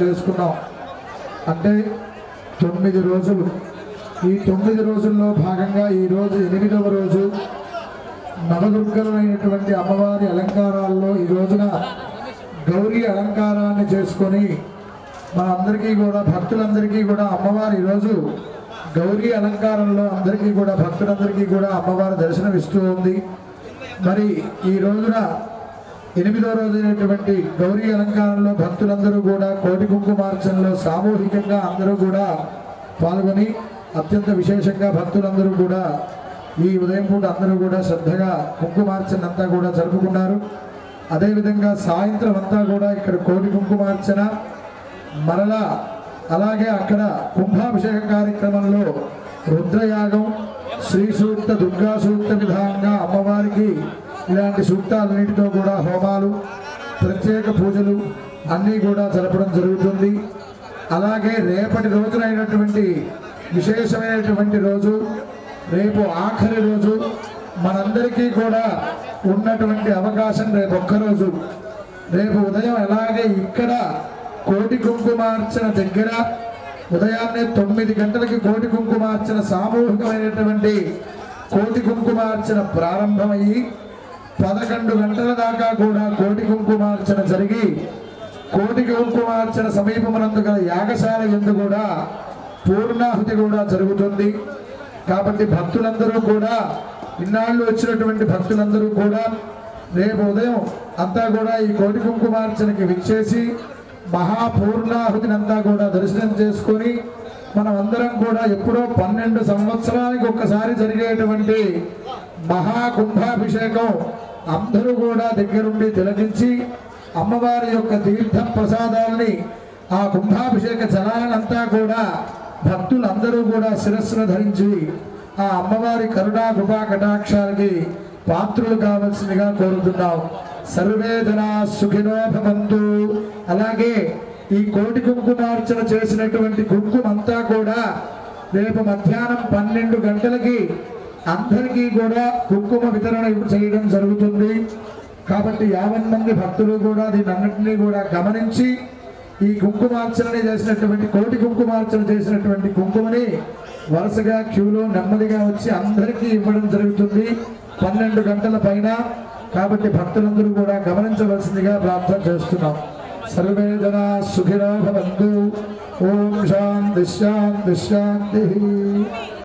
చేసుకున్నాం అంటే 9 రోజులు ఈ 9 రోజుల్లో భాగంగా ఈ రోజు 8వ రోజు నవదుర్గలైనటువంటి అమ్మవారి అలంకారాల్లో ఈ రోజున గౌరీ అలంకారాన్ని చేసుకొని మనందరికీ కూడా భక్తులందరికీ కూడా అమ్మవారి ఈ రోజు గౌరీ అలంకారంలో అందరికీ కూడా భక్తులందరికీ కూడా అమ్మవారి దర్శనం ఇస్తూ ఉంది। మరి ఈ రోజున 8వ రోజైనటువంటి గౌరీ అలంకారంలో భక్తులందరూ కూడా కోటి కుంకుమార్చనలో సామూహికంగా అందరూ కూడా పాల్గొని అత్యంత విశేషంగా భక్తులందరూ కూడా ఈ ఉదయం పూట అందరూ కూడా శ్రద్ధగా కుంకుమార్చన అంతా కూడా జరుపుకున్నారు। అదేవిధంగా సాయంత్రం అంతా కూడా ఇక్కడ కోటి కుంకుమార్చన మరలా అలాగే అక్కడ కుంభాభిషేక కార్యక్రమంలో రుద్రయాగం శ్రీ సూక్త దుర్గా సూక్త విధానంగా అమ్మవారికి ఇలాంటి సూక్తాలన్నిటితో కూడా హోమాలు ప్రత్యేక పూజలు అన్నీ కూడా జరపడం జరుగుతుంది। అలాగే రేపటి రోజునైనటువంటి విశేషమైనటువంటి రోజు రేపు ఆఖరి రోజు మనందరికీ కూడా ఉన్నటువంటి అవకాశం రేపు ఒక్కరోజు రేపు ఉదయం అలాగే ఇక్కడ కోటి కుంకుమార్చన దగ్గర ఉదయాన్నే 9 గంటలకి కోటి కుంకుమార్చన సామూహికమైనటువంటి కోటి కుంకుమార్చన ప్రారంభమయ్యి 11 గంటల దాకా కూడా కోటి కుంకుమార్చన జరిగి కోటి కుంకుమార్చన సమీపమునందు గల యాగశాల యందు కూడా పూర్ణాహుతి కూడా జరుగుతుంది। కాబట్టి భక్తులందరూ కూడా ఇన్నాళ్ళు వచ్చినటువంటి భక్తులందరూ కూడా రేపు ఉదయం అంతా కూడా ఈ కోటి కుంకుమార్చనకి విచ్చేసి మహాపూర్ణాహుతిని అంతా కూడా దర్శనం చేసుకొని మనం అందరం కూడా ఎప్పుడో 12 సంవత్సరాలకు ఒక్కసారి జరిగేటువంటి మహాకుంభాభిషేకం అందరూ కూడా దగ్గరుండి తిలకించి అమ్మవారి యొక్క తీర్థ ప్రసాదాలని ఆ కుంభాభిషేక జలాలంతా కూడా భక్తులందరూ కూడా శిరస్సును ధరించి ఆ అమ్మవారి కరుణా కృపా కటాక్షాలకి పాత్రులు కావాల్సిందిగా కోరుతున్నాం। సర్వే జనా సుఖినో భవంతు। అలాగే ఈ కోటి కుంకుమార్చన చేసినటువంటి కుంకుమంతా కూడా రేపు మధ్యాహ్నం 12 గంటలకి అందరికీ కూడా కుంకుమ వితరణ చేయడం జరుగుతుంది। కాబట్టి 50 మంది భక్తులు కూడా దీనన్నింటినీ కూడా గమనించి ఈ కుంకుమార్చనని చేసినటువంటి కోటి కుంకుమార్చన చేసినటువంటి కుంకుమని వరుసగా క్యూలో నెమ్మదిగా వచ్చి అందరికీ ఇవ్వడం జరుగుతుంది 12 గంటల పైన। కాబట్టి భక్తులందరూ కూడా గమనించవలసిందిగా ప్రార్థన చేస్తున్నాం। సర్వే జనా సుఖినో భవంతు। ఓం శాంతి శాంతి శాంతి।